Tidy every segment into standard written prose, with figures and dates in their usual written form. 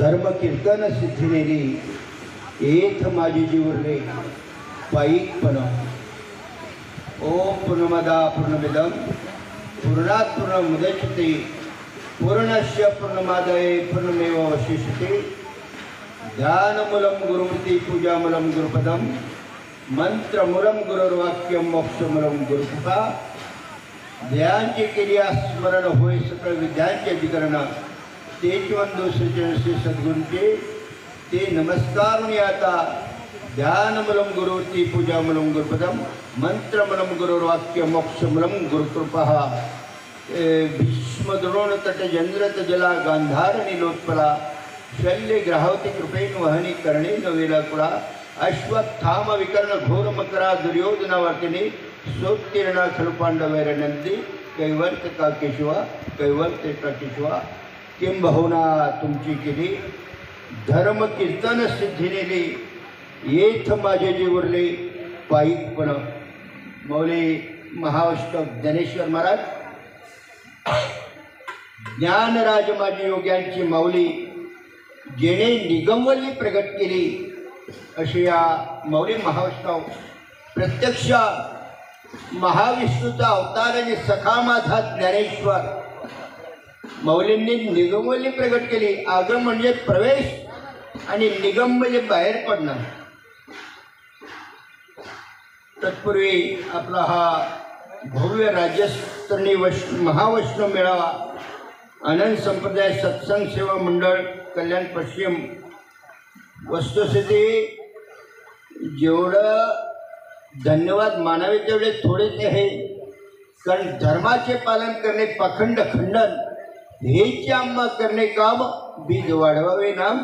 धर्म कीर्तन सिद्धिनेली येथ माझे जीवरले पायीकपण। ओम पूर्णमदा पूर्णमिदं पूर्णात् पूर्णमुदच्यते पूर्णस्य पूर्णमादाय पूर्णमेवावशिष्यते। ध्यानमूलं गुरुमूर्ति पूजामूलं गुरुपदं मंत्रमूलं गुरुर्वाक्यं मोक्षमूलं गुरुकृपा। ध्यानचे केल्या स्मरण होय सकळ विद्यांचे अधिकरण तेजवंदो सृजन श्री सद्गुरूंचे ते नमस्कार आता। ध्यानमूलं गुरुमूर्ति पूजामूलं गुरुपदं मंत्रमूलं गुरुर्वाक्यं मोक्षमूलं गुरुकृपा। भीष्मद्रोण तट जंद्रत जला गांधार नीलोत्पला शल्य ग्राहवती कृपेन वहनी कर्णे नवेलाकुळा। अश्वत्थाम विकर्ण घोर मकरा दुर्योधना वार्तिनी सोत्तीर्णा खलु पांडवैरनंदी कैवर्त का केशवा कैवर्त का केशवा। किंबहुना तुमची केली धर्म कीर्तन सिद्धिनेली येथ माझे जीवरले पायीकपण। मौली महाअष्टक ज्ञानेश्वर महाराज ज्ञानराज माझी योग्यांची माऊली जेणे निगमवल्ली प्रगट केली अशी या मौली महावैष्णव प्रत्यक्ष महाविष्णूचा अवतार आणि सखा माझा ज्ञानेश्वर मौलींनी निगमवल्ली प्रगट केली। आगम म्हणजे प्रवेश आणि निगम म्हणजे बाहेर पडणं। तत्पूर्वी आपला हा भव्य राज्यस्तरीय महावैष्णव मेळावा आनंद संप्रदाय सत्संग सेवा मंडळ कल्याण पश्चिम वस्तुस्थिती जेवढं धन्यवाद मानावे तेवढे थोडेच आहे। कारण धर्माचे पालन करणे पाखंड खंडन हेच आम्हा करणे काम बीज वाढवावे नाम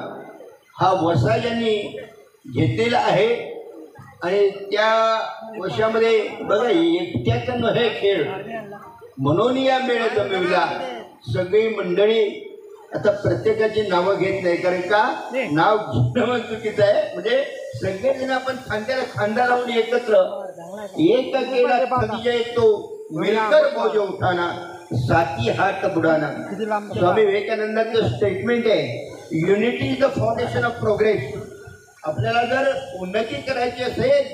हा वसा ज्यांनी घेतलेला आहे। आणि त्या वशामध्ये बघा एकट्याचा नव्हे खेळ म्हणून या मेळ्यात जमविला सगळी मंडळी। आता प्रत्येकाची नावं घेत नाही कारण का नाव घेणं चुकीचं आहे। म्हणजे सगळेजण आपण खांद्याला खांदा लावून एकत्र एक केला खदीजा तो मिलकर बोझ उठाना साथी हात बुडाना। स्वामी विवेकानंदांचं स्टेटमेंट आहे unity is the foundation of progress. आपल्याला जर उन्नती करायची असेल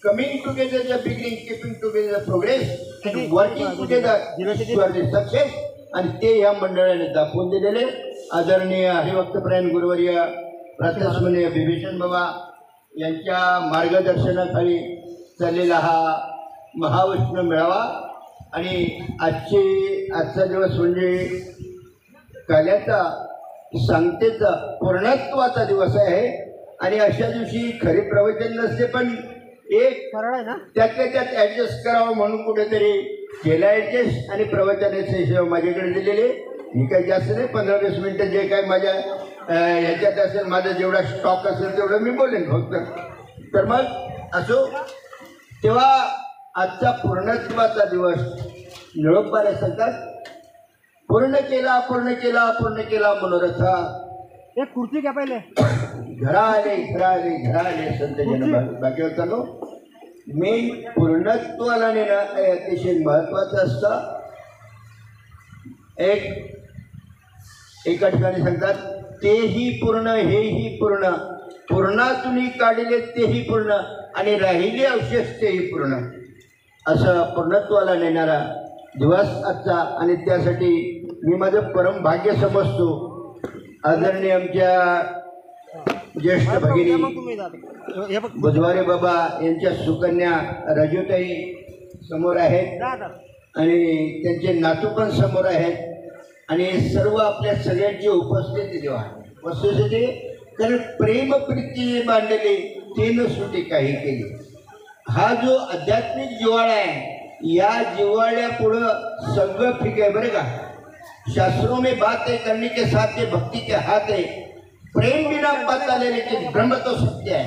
coming together the beginning keeping together the progress working together success. आणि ते या मंडळाने दाखवून दिलेले। आदरणीय हरिभक्तपरायण गुरुवर्य प्रातस्मरणीय विभीषण बाबा यांच्या मार्गदर्शनाखाली चाललेला हा महावैष्णव मेळावा आणि आजचा दिवस म्हणजे काल्याचा सांगतेचा पूर्णत्वाचा दिवस आहे। आणि अशा दिवशी खरी प्रवचन नसते पण एक त्यातल्या त्यात ॲडजस्ट करावं म्हणून कुठेतरी केलं ॲडजस्ट आणि प्रवचनाचे सेवा माझ्याकडे दिलेले। मी काही जास्त नाही 15-20 मिनटं जे काय माझ्या ह्याच्यात असेल माझा जेवढा स्टॉक असेल तेवढं मी बोलेन फक्त। तर मग असो तेव्हा आजचा पूर्णत्वाचा दिवस निरोपाऱ्या सांगतात पूर्ण केला पूर्ण केला पूर्ण केला मनोरथा। एक खुर्ची घ्या पहिले घरा आले संत जन बाकीवर चालू मेन पूर्णत्वाला नेणं हे अतिशय महत्त्वाचं असतं। एका ठिकाणी सांगतात तेही पूर्ण हेही पूर्ण पूर्णातूनही काढले तेही पूर्ण आणि राहिले अवशेष तेही पूर्ण असं पूर्णत्वाला नेणारा दिवस आजचा। आणि त्यासाठी मी माझं परम भाग्य समजतो। आदरणीय आमच्या ज्येष्ठ भगिनी बुधवारे बाबा यांच्या सुकन्या रजूताई समोर आहेत आणि त्यांचे नातू पण समोर आहेत आणि सर्व आपल्या सगळ्यांची उपस्थिती देवा वस्तुस्थिती। कारण प्रेम प्रीती बांधलेली तीन सुटी काही केली। हा जो आध्यात्मिक जिव्हाळा आहे या जिव्हाळ्यापुढं सगळं ठीक आहे बरं का। शास्त्रों में बात है करने के साथ ये भक्ति के हाथ है प्रेम बिना पाता ले लेकिन ब्रह्म तो सत्य है।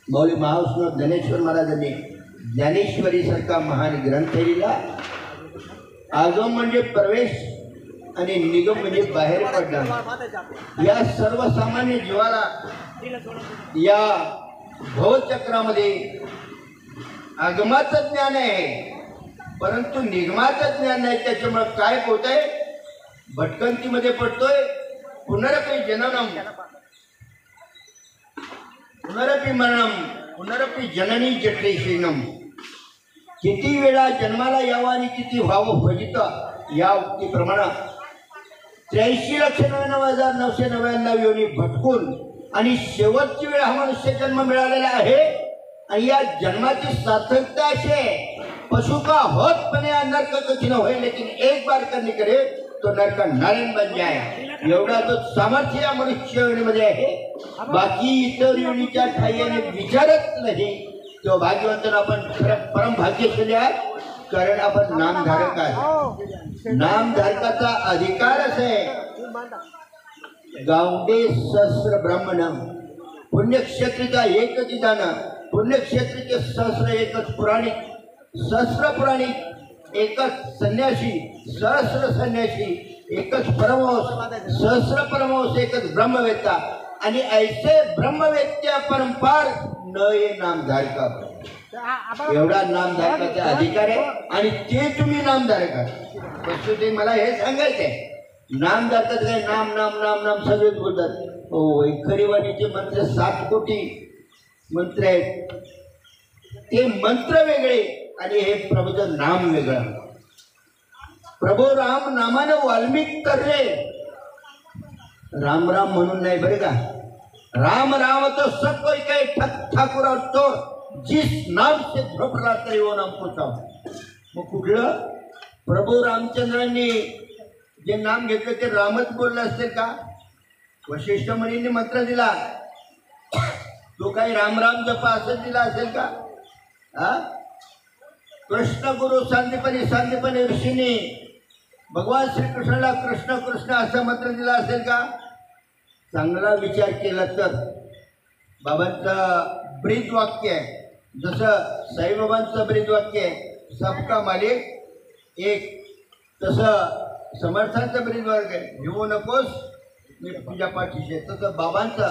मौली महावैष्णव ज्ञानेश्वर महाराजांनी ज्ञानेश्वरी सारखा महान ग्रंथ लिहिला। आगम म्हणजे प्रवेश आणि निगम म्हणजे बाहेर पडणं। या सर्वसामान्य जीवाला या भवचक्रामध्ये आगमाचं ज्ञान आहे परंतु निगमाचं ज्ञान नाही। त्याच्यामुळे काय होतंय भटकंतीमध्ये पडतोय पुनरपि जननम पुनरपि मरणम पुनरपि जननी जठरेशीनम. किती वेळा जन्माला यावं आणि किती व्हावं फजित, या उक्तीप्रमाणे 83,99,999 योनी भटकून आणि शेवटची वेळ हा मनुष्य जन्म मिळालेला आहे. आणि या जन्माची सार्थकता अशी आहे, पशु का होतपणे नरक कठिन होईल, लेकिन एक बार करने करे तो नरक नारायण बन जाए. एवढा तो सामर्थ्य या मनुष्य योनीमध्ये आहे. बाकी इतर योनीच्या ठाईने विचारत नाही. तो भाग्यवंत आपण परम भाग्यशाली आहे, कारण आपण नामधारक आहे. नामधारकाचा अधिकारच आहे. गावडे सहस्र ब्राह्मण पुण्यक्षेत्रीचा एकच दान, पुण्यक्षेत्रीचे सहस्र एकच पुराणिक, सहस्र पुराणिक एकच संन्यासी, सहस्र संन्यासी एकच परमहंस, सहस्र परमहंस एकच ब्रह्मवेत्ता. आणि ऐसे ब्रह्मवेत्या परंपार न ये नामधारका. एवढा नामधारकाचा अधिकार आहे आणि ते तुम्ही नामधारक आहात. वस्तुतः मला हे सांगायचंय, नामधारकाचं काय नाम नाम नाम नाम सगळेच बोलतात. हो, खरीवाणीचे मंत्र 7 कोटी मंत्र आहेत. ते मंत्र वेगळे आणि हे प्रभूचं नाम वेगळं. प्रभू राम नामानं वाल्मिक तरले, राम राम म्हणून नाही बरे का. राम राम तो सब कोई कहे ठाकुर और चोर, जिस नाम से झोपला तरी वो नाम पोचाव. मग कुठलं प्रभू रामचंद्रांनी जे नाम घेतलं ते रामच बोललं असेल का. वशिष्ठ मुनींनी मंत्र दिला, तो काही राम राम जपा असं दिला असेल का. कृष्ण गुरु सांदीपनी ऋषींनी भगवान श्रीकृष्णाला कृष्ण कृष्ण असं मंत्र दिला असेल का. चांगला विचार केला तर बाबांचं ब्रीद वाक्य आहे, जसं साईबाबांचं ब्रीद वाक्य आहे सबका मालिक एक, तसं समर्थांचं ब्रीद वाक्य आहे घेऊ नकोस मी तुझ्या पाठीशी. तसं बाबांचं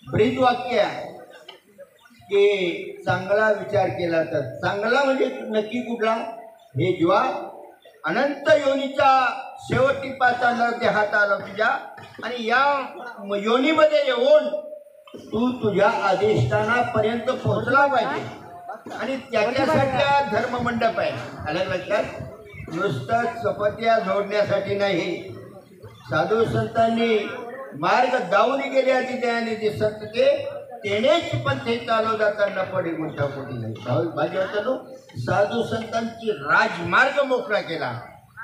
ब्रीद वाक्य आहे की चांगला विचार केला तर. चांगला म्हणजे नक्की कुठला, हे जेव्हा अनंत योनीच्या शेवटी पाचा नर देहात आला तुझ्या, आणि या योनीमध्ये येऊन तू तुझ्या अधिष्ठानापर्यंत पोहोचला पाहिजे. आणि त्याच्यासाठी धर्ममंडप आहे. आलं लक्षात. नुसतं चपात्या जोडण्यासाठी नाही. साधू संतांनी मार्ग दावून गेले आधी त्याने दिसत ते तेनेच पण ते चालव जाताना पडे मोठा कोटी नाही. भाग्यवंतांनो, साधू संतांची राजमार्ग मोकळा केला.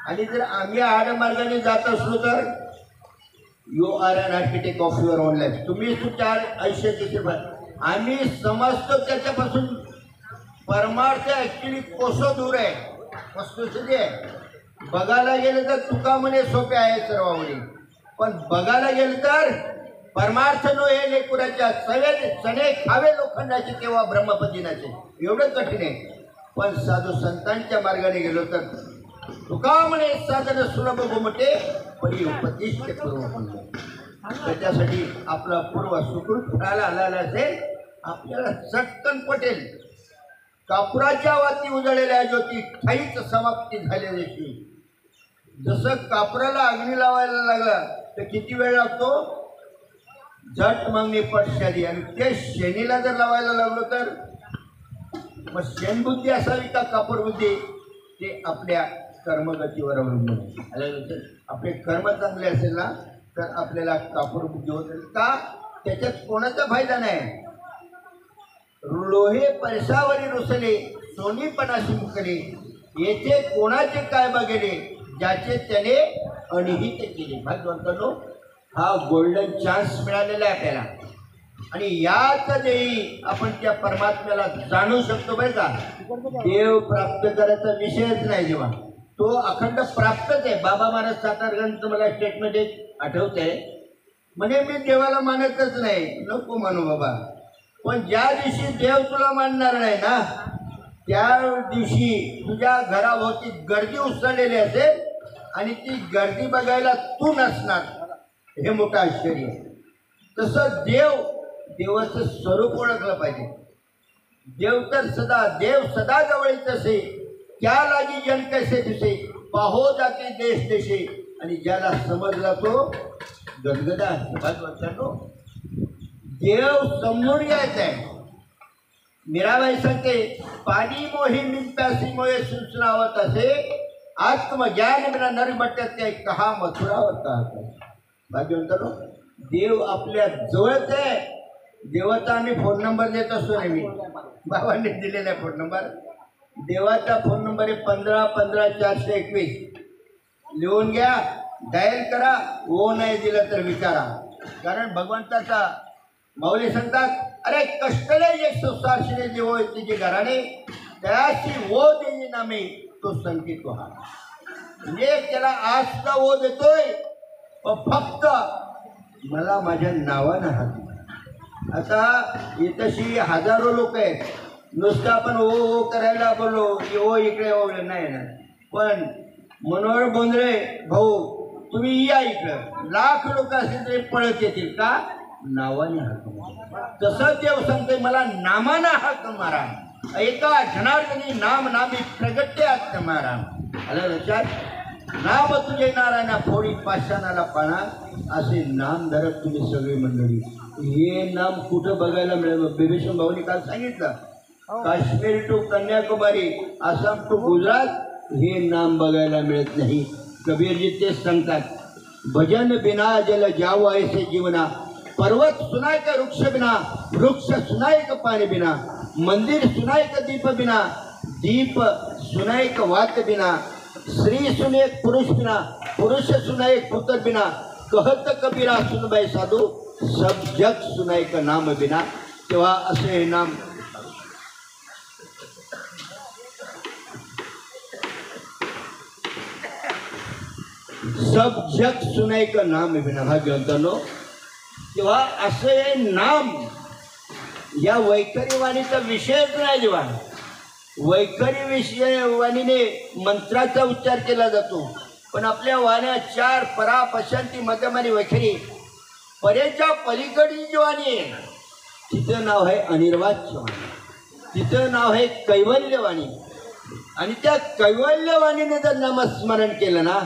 आणि जर आम्ही आडमार्गाने जात असलो तर you are an architect of your own life. तुम्ही तुमच्या आयुष्याचे आम्ही समजतो त्याच्यापासून परमार्थ ॲक्च्युली कोसो दूर आहे. वस्तुस्थिती आहे. बघायला गेलं तर तुका म्हणे सोपे आहे सर्वांमध्ये, पण बघायला गेलं तर परमार्थ नो हे लेकुराच्या सणे खावे लोखंडाचे तेव्हा ब्रह्मपतीनाचे, एवढं कठीण आहे. पण साधू संतांच्या मार्गाने गेलो तर तुका म्हणे साधन सुलभ घुमटे परी उपदिष्ट पूर्व. त्याच्यासाठी आपला पूर्व सुकृत फळाला आलेला असेल, आपल्याला चटकन पटेल. कापुराच्या वाती उजळलेल्या ज्योती ठाईच समाप्ती झालेली. जसं कापुराला अग्नी लावायला लागला तर किती वेळ लागतो, झट मागणी पटशाली. आणि ते शेणीला जर लावायला लागलो तर मग शेणबुद्धी असावी का कापूर बुद्धी, ते आपल्या कर्मगतीवर अवलंबून. आपले कर्म चांगले असेल ना तर आपल्याला कापूर बुद्धी होते का, त्याच्यात कोणाचा फायदा नाही. लोहे पैसावरी रुसले सोनी पणाशी मुकले, येथे कोणाचे काय बघेले ज्याचे त्याने अनिहित केले. भाग्यवंतांनो, हा गोल्डन चान्स मिळालेला आहे आपल्याला. आणि याच देई आपण त्या परमात्म्याला जाणू शकतो. बरं का, देव प्राप्त करायचा विषयच नाही. जेव्हा तो अखंड प्राप्तच आहे. बाबा महाराज सातारगंजचं मला स्टेटमेंट एक आठवत आहे, म्हणजे मी देवाला मानतच नाही. नको मानू बाबा, पण ज्या दिवशी देव तुला मानणार नाही ना त्या दिवशी तुझ्या घराभोवती गर्दी उसळलेली असेल आणि ती गर्दी बघायला तू नसणार, हे मोठं आश्चर्य. तसं देवाचं स्वरूप ओळखलं पाहिजे. देव सदा जवळीच असे, त्या लागी जन कैसे दिसे, पाहो जाते देश देशे. आणि ज्याला समजला तो गदगदा वर्षांनो देव समजून घ्यायचा आहे. मीराबाई सांगते पाणी मोही मिन प्यासी मोहे सुचनावत असे आत्मज्ञान बिना नर बट्ट्यात काही कहा मथुरावत भाग्यवंतांनो देव आपल्या जवळच आहे. देवाचा आम्ही फोन नंबर देत असतो नेहमी. बाबांनी दिलेला आहे फोन नंबर. देवाचा फोन नंबर आहे 15-15-421. लिहून घ्या, डायल करा. ओ नाही दिलं तर विचारा. कारण भगवंताचा माऊली सांगतात अरे कष्टले जे संसारशिरे देव तिचे घराणे त्याची वो देई नामे तो संकेत हा. म्हणजे त्याला आज सुद्धा वो देतोय फक्त मला माझ्या नावानं हाक. आता इथशी हजारो लोक आहेत. नुसतं आपण ओ ओ करायला बोललो की ओ इकडे ओ नाही ना. पण मनोहर बोंद्रे भाऊ तुम्ही या इकडं. लाख लोक असतील तरी पळत येतील का? नावाने हाक. तसं देव सांगते मला नामानं हाक मारा. एका जनार्दनी नाम नामी प्रगट्य हाक मारा. आलं लक्षात? नाम तुझे नारायणा फोडी पाषाणाला पाना असे नाम धरत तुम्ही सगळी मंडळी. हे नाम कुठं बघायला मिळेल? बिभीषण भाऊनी काल सांगितलं काश्मीर टू कन्याकुमारी आसाम टू गुजरात हे नाम बघायला मिळत नाही. कबीरजी तेच सांगतात भजन बिना जल जाव ऐसे जीवना पर्वत सुनायक वृक्ष बिना वृक्ष सुनायक पाणी बिना मंदिर सुनायक दीप बिना दीप सुनायक वात बिना स्त्री सुनेक पुरुष बिना पुरुष सुनायक पुत्र बिना कहत कबीरा सुनबाई साधू सब जग सुनायक नाम बिना. तेव्हा असे हे नाम सब जग सुनायक नाम बिना. भाग्यवंतांनो तेव्हा असे नाम या वैखरी वाणीचा विषयच नाही. जेव्हा वैखरी विषय वाणीने मंत्राचा उच्चार केला जातो पण आपल्या वाण्या चार परा पशांती मध्यम आणि वैखरी परेच्या पलीकडची जी वाणी आहे तिचं नाव आहे अनिर्वाच्य वाणी. तिचं नाव आहे कैवल्यवाणी. आणि त्या कैवल्यवाणीने जर नामस्मरण केलं ना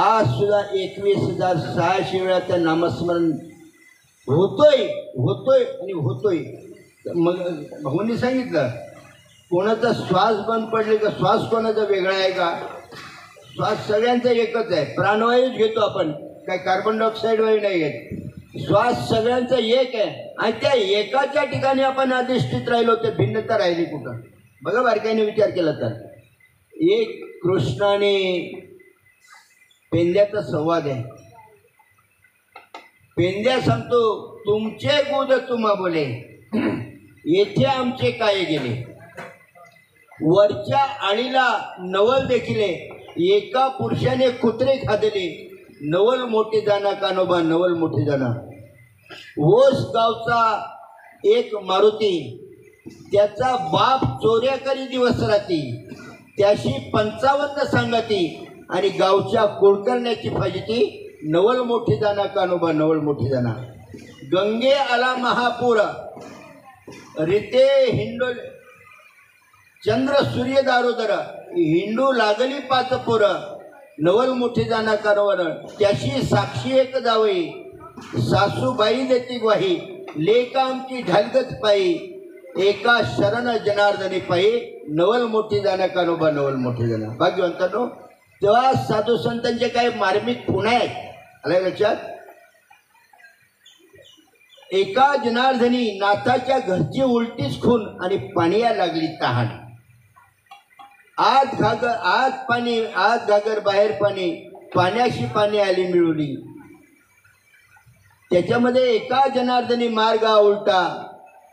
आज सुद्धा 21,600 वेळा त्या नामस्मरण होतोय आणि होतोय. मग भाऊंनी सांगितलं कोणाचा श्वास बंद पडले का श्वास कोणाचा वेगळा आहे का? श्वास सगळ्यांचा एकच आहे. प्राणवायूच घेतो आपण, काय कार्बन डायऑक्साईड वायू नाही घेत. श्वास सगळ्यांचा एक आहे आणि त्या एकाच्या ठिकाणी आपण अधिष्ठित राहिलो तर भिन्नता राहिली कुठं? बघा बारकाईने विचार केला तर एक कृष्णाने पेंद्याचा संवाद आहे. पेंद्या सांगतो तुमचे गुद तुम्हा बोले येथे आमचे काय गेले. वरच्या आळीला नवल देखिले एका पुरुषाने कुत्रे खादले नवल मोठे जाना कानोबा नवल मोठे जाना. ओस गावचा एक मारुती त्याचा बाप चोऱ्या करी दिवस राती त्याशी 55 सांगती आणि गावच्या कुळकर्ण्याची फाजिती नवल मोठी जाना कानोबा नवल मोठी जाना. गंगे आला महापूर रिते हिंडो चंद्र सूर्य दारोदर हिंडू लागली 5 पोर नवल मोठी जाना कानोबर त्याशी साक्षी एक जावई सासूबाई देती ग्वाही लेक आमची ढालगत पायी एका शरण जनार्दनी पायी नवल मोठी जाना कानोबा नवल मोठी जाना. भाग्यवंतांनो तेव्हा साधू संतांचे काही मार्मिक खुणा आहेत. आल्या लक्षात? एका जनार्दनी नाथाच्या घरची उलटीच खून आणि पाण्याला लागली तहान. आत घागर बाहेर पाणी पाण्याशी पाणी आली मिळवली. त्याच्यामध्ये एका जनार्दनी मार्ग उलटा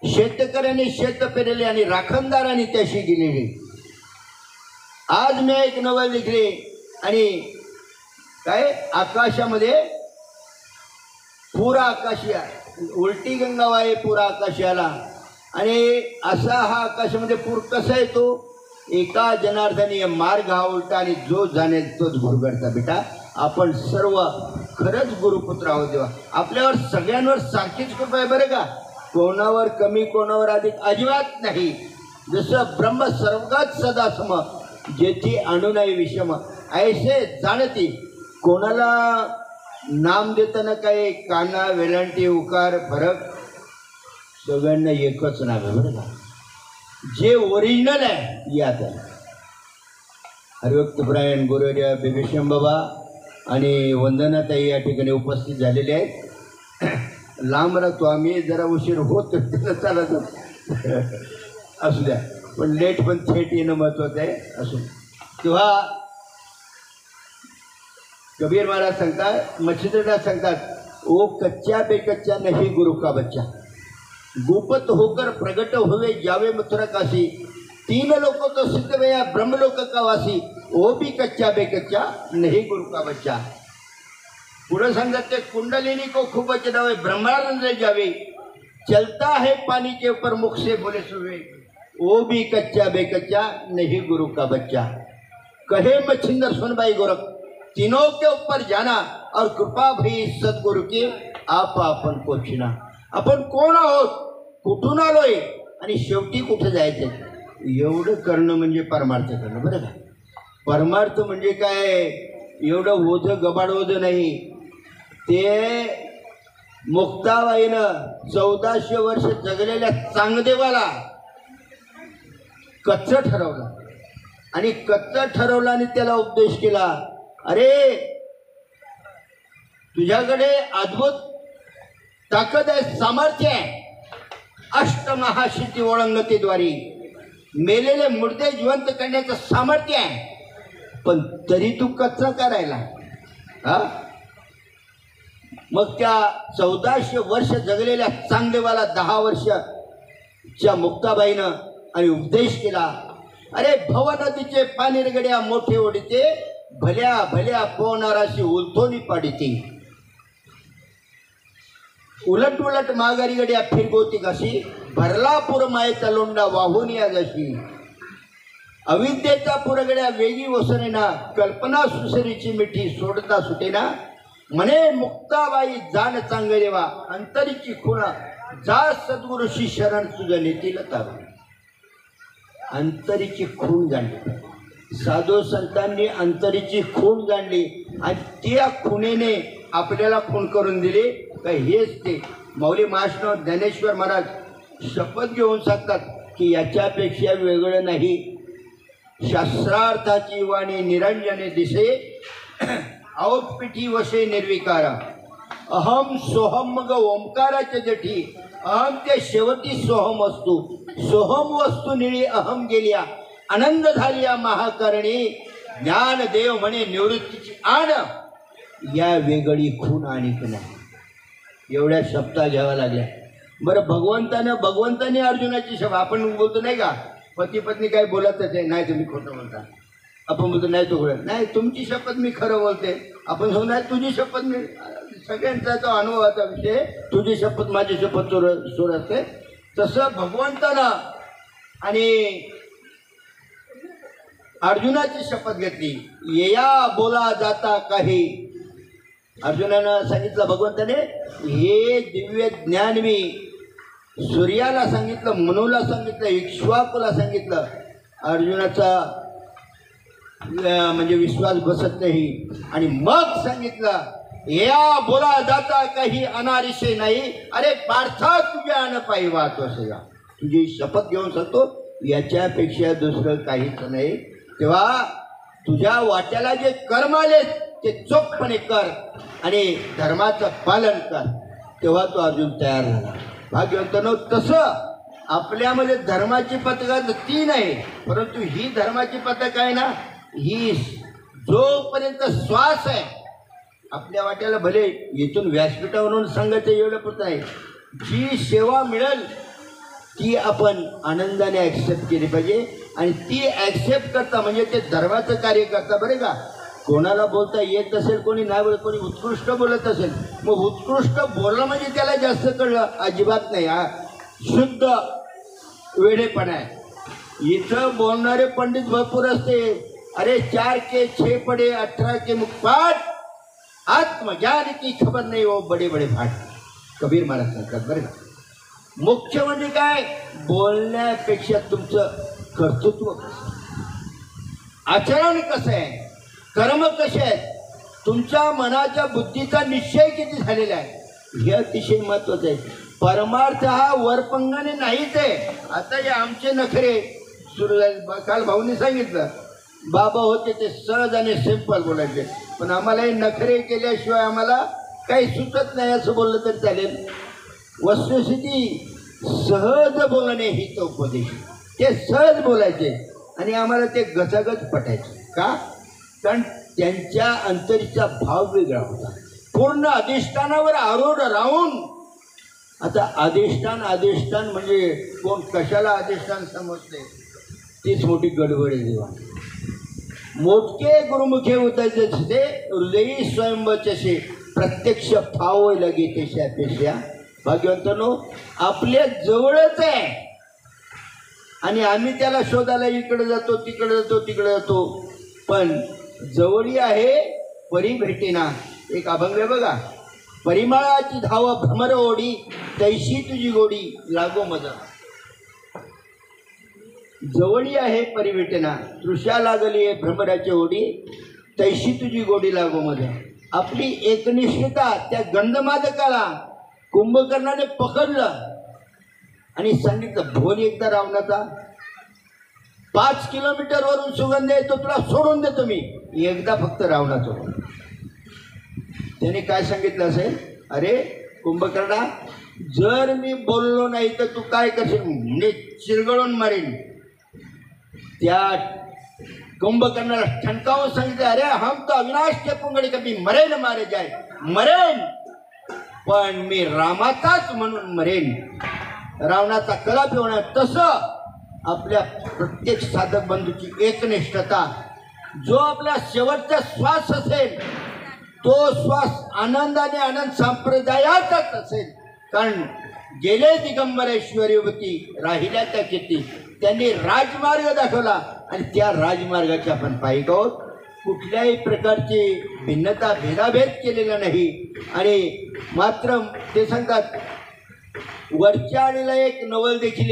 शेतकऱ्यांनी शेत पेरले आणि राखणदारांनी त्याशी गेलेली. आज मी एक नवल लिखले आणि काय आकाशामध्ये पुरा आकाशी उलटी गंगा वाहे पुरा आकाशी आला आणि असा हा आकाशामध्ये पूर कसा येतो? एका जनार्दनी मार्ग हा उलटा आणि जो जाणे तोच गुरुगडचा. बेटा आपण सर्व खरंच गुरुपुत्र आहोत. देवा आपल्यावर सगळ्यांवर सारखीच कृपा आहे बरं का. कोणावर कमी कोणावर अधिक अजिबात नाही. जसं ब्रह्म सर्वगत सदा सम जेथी अणु नाही विषम ऐसे जाणती. कोणाला नाम देताना काय काना वेलांटी उकार फरक सगळ्यांना एकच नाव आहे बरं का. जे ओरिजिनल आहे यात आहे. हरिभक्तपरायण गुरुवर्य बिभीषण बाबा आणि वंदनाताई या ठिकाणी उपस्थित झालेले आहेत. लांब राहतो आम्ही, जरा उशीर होत चालत असू द्या, पण लेट पण थेट येणं महत्त्वाचं आहे. असू तेव्हा कबीर महाराज सांगतात, मच्छिंद्रनाथ सांगतात, ओ कच्चा बेकच्चा नहीं गुरु का बच्चा, गुपत होकर प्रगट हुए जावे मथुरा काशी, तीन लोक तो सिद्ध गया ब्रह्मलोक का वासी, वो भी कच्चा बेकच्चा नहीं गुरु का बच्चा. पुढे सांगतात ते कुंडलिनी को खूब चढ़ावे ब्रह्मानंद जावे, चलता है पानी के ऊपर मुख से बोले सुवे, वो भी कच्चा बेकच्चा नहीं गुरु का बच्चा. कहे मच्छिंद्र सुनबाई गोरख, तीनों के ऊपर जाना और कृपा भई सद्गुरु की आप आपण पोचना. आपण कोण आहोत, कुठून आलोय आणि शेवटी कुठे जायचं, एवढं करणं म्हणजे परमार्थ करणं बरं का. परमार्थ म्हणजे काय, एवढं ओझं गबाड ओझं नाही. ते मुक्ताबाईनं 1400 वर्ष जगलेल्या चांगदेवाला कच्चं ठरवलं आणि कच्चं ठरवलं आणि त्याला उपदेश केला. अरे तुझ्याकडे अद्भुत ताकद आहे, सामर्थ्य आहे, अष्टमहासिद्धी ओळंगतेद्वारी मेलेले मुर्दे जिवंत करण्याचं सामर्थ्य आहे, पण तरी तू कच्चा करायला हा. मग त्या 1400 वर्ष जगलेल्या चांगदेवाला 10 वर्षाच्या मुक्ताबाईनं आणि उपदेश केला. अरे भव नदीचे पाणी रगड्या मोठे ओढीते, भल्या भल्या पोहणाराशी उलथोनी पाडिते, उलट उलट माघारी गड्या फिरगोती कशी, भरला पूर मायेचा लोंडा वाहून या जशी, अविद्येचा पुरगड्या वेगी वसरेना, कल्पना सुसरीची मिठी सोडता सुटेना, म्हणे मुक्ताबाई जाण चांगदेवा, अंतरीची खुणा जा सद्गुरुशी शरण तुझं नेतील तारू. अंतरीची खूण जाणली, साधू संतांनी अंतरीची खूण जाणली आणि त्या खुणेने आपल्याला खूण करून दिली. का हेच ते माऊली महाराष्ट्र ज्ञानेश्वर महाराज शपथ घेऊन सांगतात की याच्यापेक्षा वेगळं नाही. शास्त्रार्थाची वाणी निरंजने दिसे, औत्पिठी वशे निर्विकारा, अहम सोहम मग ओंकाराच्या जठी, अहम ते शेवटी सोहम असतो, सोहम वस्तू निळी अहम गेल्या, आनंद झाली महाकारणी, ज्ञान देव म्हणे निवृत्तीची आण, या वेगळी खूण आणिक नाही. एवढ्या शब्दा घ्याव्या लागल्या. बरं भगवंताने अर्जुनाची शब्द आपण बोलतो नाही का, पती पत्नी काय बोलतच आहे, नाही तुम्ही खोटं बोलता. आपण बोलतो नाही तो बोलत नाही, तुमची शपथ मी खरं बोलते. आपण सांगू नाही तुझी शपथ मी, सगळ्यांचा तो अनुभवाचा विषय, तुझी शपथ माझी शपथ सोड असते. तसं भगवंतानं आणि अर्जुनाची शपथ घेतली. येया बोला जाता काही, अर्जुनानं सांगितलं भगवंताने, हे दिव्य ज्ञान मी सूर्याला सांगितलं, मनूला सांगितलं, इक्ष्वाकुला सांगितलं. अर्जुनाचा म्हणजे विश्वास बसत नाही आणि मग सांगितलं, या बोला जाता काही अनारिशे नाही, अरे पार्था तुझ्या अन पायी वाहतो सगळा. तुझी शपथ घेऊन सांगतो, याच्यापेक्षा दुसरं काहीच नाही. तेव्हा तुझ्या वाट्याला जे कर्म आले ते चोखपणे कर आणि धर्माचं पालन कर. तेव्हा तो अर्जुन तयार झाला. भाग्यवंतांनो, तसं आपल्यामध्ये धर्माची पथकं 3 आहे, परंतु ही धर्माची पथक आहे ना, ही जोपर्यंत श्वास आहे आपल्या वाट्याला, भले इथून व्यासपीठावरून सांगायचं एवढं पुरतं आहे, जी सेवा मिळेल ती आपण आनंदाने ॲक्सेप्ट केली पाहिजे. आणि ती ॲक्सेप्ट करता म्हणजे ते धर्माचं कार्य करता. बरं का, कोणाला बोलता येत असेल, कोणी नाही बोलत, कोणी उत्कृष्ट बोलत असेल, मग उत्कृष्ट बोलणं म्हणजे त्याला जास्त कळलं अजिबात नाही. हा शुद्ध वेडेपणा आहे. इथं बोलणारे पंडित भरपूर असते. अरे 4 के 6 पडे 18 के मुखपाट, आत्मज्ञान की खबर नाही वो बडे बडे भाट. कबीर महाराज सांगतात. बरं का, मुख्य म्हणजे काय, बोलण्यापेक्षा तुमचं कर्तृत्व कसं, आचरण कसं आहे, कर्म कसे आहेत, तुमच्या मनाच्या बुद्धीचा निश्चय किती झालेला आहे हे अतिशय महत्वाचं आहे. परमार्थ हा वरपंगाने नाहीच आहे. आता हे आमचे नखरे सुरू झाले. काल भाऊनी सांगितलं बाबा होते ते सहज आणि सिंपल बोलायचे, पण आम्हाला हे नखरे केल्याशिवाय आम्हाला काही सुचत नाही असं बोललं तरी चालेल. वस्तुस्थिती सहज बोलणे ही तो उपदेश. ते सहज बोलायचे आणि आम्हाला ते गजागज पटायचे. का? कारण त्यांच्या अंतरीचा भाव वेगळा होता. पूर्ण अधिष्ठानावर आरूढ राहून. आता अधिष्ठान म्हणजे कोण कशाला अधिष्ठान समजते तीच मोठी गडबड आहे देवा. मोठके गुरुमुखे उतायचे ते हृदयी स्वयंवचसे प्रत्यक्ष फाव लगे तेशापेक्षा. भाग्यवंतांनो आपल्या जवळच आहे आणि आम्ही त्याला शोधायला इकडे जातो तिकडे जातो पण जवळी आहे परी भेटेना. एक अभंग आहे बघा, परिमळाची धाव भ्रमर ओढी तैशी तुझी गोडी लागो मज. जवळी आहे परी भेटेना, तृषा लागली आहे भ्रमराची ओढी तैशी तुझी गोडी लागो मज. आपली एकनिष्ठता त्या गंधमादकाला कुंभकर्णाने पकडलं आणि सांगितलं भोल एकदा रावणाचा 5 किलोमीटरवरून सुगंध येतो तुला सोडून देतो मी, एकदा फक्त रावणाचं. त्याने काय सांगितलं असेल, अरे कुंभकर्णा जर मी बोललो नाही तर तू काय करशील, म्हणजे चिरगळून मारेन. त्या कुंभकर्णाला ठणकावून सांगितलं, अरे हम तो अविनाश के पुंगड़ी कभी मरेन मारे जाय मरेन, पण मी रामाचाच म्हणून मरेन. रावणाचा कलाप होणार. तसं आपल्या प्रत्येक साधक बंधूची एकनिष्ठता, जो आपला शेवटचा श्वास असेल तो श्वास आनंदाने आनंद संप्रदायातच असेल. कारण गेले दिगंबरेश्वरीवती राहिल्या त्या किती. त्यांनी राजमार्ग दाखवला आणि त्या राजमार्गाचे आपण पायिक आहोत. कुठल्याही प्रकारची भिन्नता भेदाभेद केलेला नाही. आणि मात्र ते सांगतात वरच्या आडीला एक नवल देखील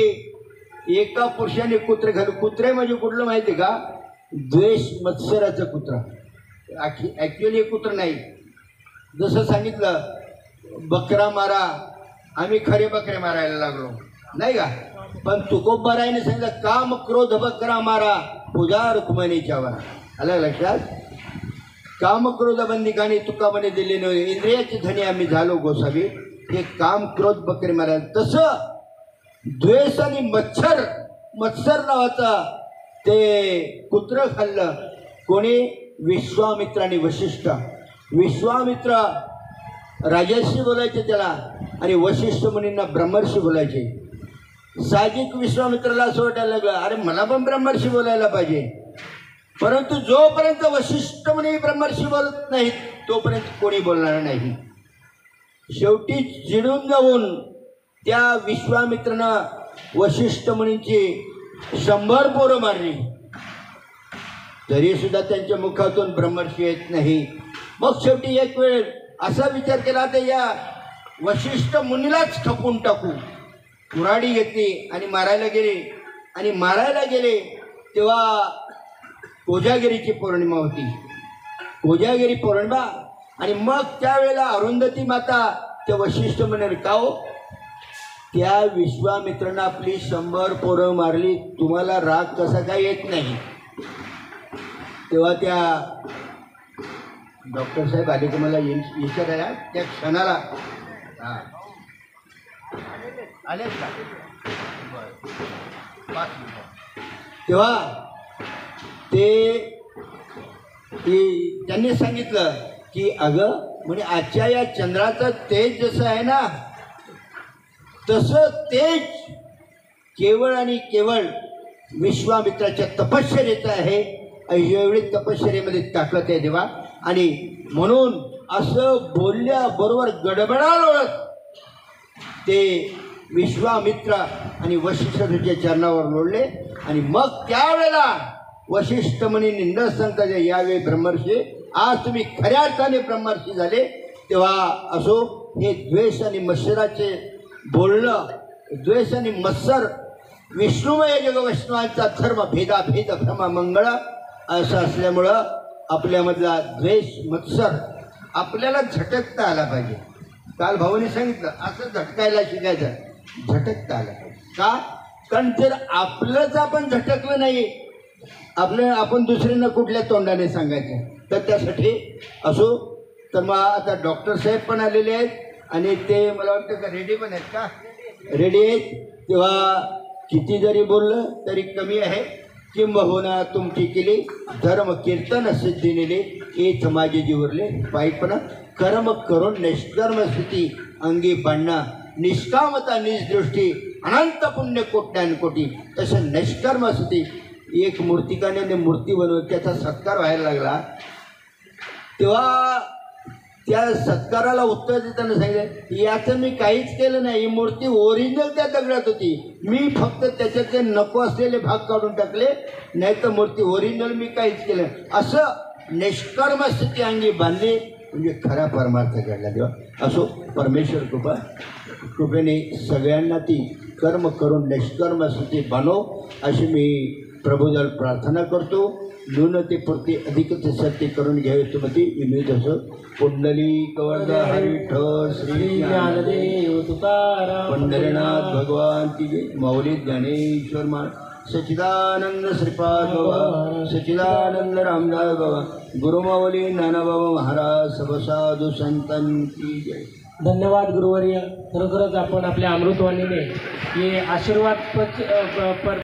एका पुरुषाने कुत्रे घालून. कुत्रे म्हणजे कुठलं माहिती आहे का? द्वेष मत्सराचं कुत्रा. ॲक्च्युअली कुत्र नाही. जसं सांगितलं बकरा मारा, आम्ही खरे बकरे मारायला लागलो नाही का. पण तुकोबारायने सांगितलं काम क्रोध बकरा मारा पूजा रुक्मिणीच्या वर. आलं लक्षात? काम क्रोध बंदिकाने तुका म्हणे दिले नव्हे, इंद्रियाचे धनी आम्ही झालो गोसावी. हे काम क्रोध बकरे मारा. तसं द्वेष आणि मत्सर नावाचा ते कुत्र खाल्लं कोणी? विश्वामित्र आणि वशिष्ठ. विश्वामित्र राजर्षी बोलायचे त्याला आणि वशिष्ठ मुनींना ब्रह्मर्षी बोलायचे. साहजिक विश्वामित्राला असं वाटायला लागलं अरे मला पण ब्रह्मर्षी बोलायला पाहिजे. परंतु जोपर्यंत वशिष्ठ मुनी ब्रह्मर्षी बोलत नाहीत तोपर्यंत कोणी बोलणार नाही. शेवटी चिडून जाऊन त्या विश्वामित्रानं वशिष्ठ मुनींची 100 पोरं मारली. तरी सुद्धा त्यांच्या मुखातून ब्रह्मर्षी येत नाही. मग शेवटी एक वेळ असा विचार केला तर या वशिष्ठ मुनीलाच ठपवून टाकू. कुऱ्हाडी घेतली आणि मारायला गेले तेव्हा कोजागिरीची पौर्णिमा होती. कोजागिरी पौर्णिमा. आणि मग त्यावेळेला अरुंधती माता त्या वशिष्ठ म्हणाले का हो त्या विश्वामित्रानं आपली 100 पोरं मारली, तुम्हाला राग कसा काय येत नाही? तेव्हा त्या डॉक्टर साहेब आले की मला विचारायला त्या क्षणाला आले का तेव्हा त्यांनी सांगितलं की अगं म्हणजे आजच्या या चंद्राचं तेज जसं आहे ना तसं तेज केवळ आणि केवळ विश्वामित्राच्या तपश्चर्येचं आहे. एवढी तपश्चर्येमध्ये ताकद आहे देवा. आणि म्हणून असं बोलल्याबरोबर गडबडा लोळत ते विश्वामित्र आणि वशिष्ठाच्या चरणावर लोळले. आणि मग त्यावेळेला वशिष्ठ मुनींनी न सांगता यावेळी ब्रह्मर्षी आज तुम्ही खऱ्या अर्थाने ब्रह्मर्षी झाले. तेव्हा असो हे द्वेष आणि मत्सराचे बोलणं, द्वेष आणि मत्सर विष्णुमय जग वैष्णवांचा धर्म भेदा भेद भ्रम मंगळ असं असल्यामुळं आपल्यामधला द्वेष मत्सर आपल्याला झटकता आला पाहिजे. काल भाऊने सांगितलं असं झटकायला शिकायचं, झटकता आलं पाहिजे. का? कारण जर आपलंच आपण झटकलं नाही, आपण दुसऱ्यांना कुठल्या तोंडाने सांगायचं, तर त्यासाठी असो. तर मग आता डॉक्टर साहेब पण आलेले आहेत आणि ते मला वाटतं का रेडी पण आहेत का? रेडी आहेत. तेव्हा किती जरी बोललं तरी कमी आहे. किंबहुना तुमची केली धर्म कीर्तन सिद्धी नेले, एच माझे जीवरले पायपणा कर्म करून निष्कर्म स्थिती अंगी बांधणा, निष्कामता निजदृष्टी अनंत पुण्य कोट्यानकोटी. तसं निष्कर्म स्थिती. एक मूर्तिकाने मूर्ती बनवून त्याचा सत्कार व्हायला लागला, तेव्हा त्या सत्काराला उत्तर देताना सांगितलं याचं मी काहीच केलं नाही, ही मूर्ती ओरिजिनल त्या दगडात होती, मी फक्त त्याच्यातले नको असलेले भाग काढून टाकले, नाही तर मूर्ती ओरिजिनल मी काहीच केलं. असं निष्कर्म स्थिती अंगी बांधली म्हणजे खरा परमार्थ घडला. तेव्हा असो परमेश्वर कृपेने सगळ्यांना ती कर्म करून निष्कर्म स्थिती बनव अशी मी प्रभूजल प्रार्थना करतो. न्यूनतेपुरती अधिकते सत्य करून घ्यावे तुम्ही विनोद असं. पुंडली कवरदा हरी विठ्ठल श्री ज्ञानदेव तुकाराम पंढरीनाथ भगवान की जय. माऊली ज्ञानेश्वर मान सच्चिदानंद श्रीपाद बाबा, सच्चिदानंद रामदास बाबा, गुरुमावली नानाबाबा महाराज, सब साधू संतान की जय. धन्यवाद गुरुवर्य. खरोखरच आपण आपल्या अमृतवाणीने हे आशीर्वाद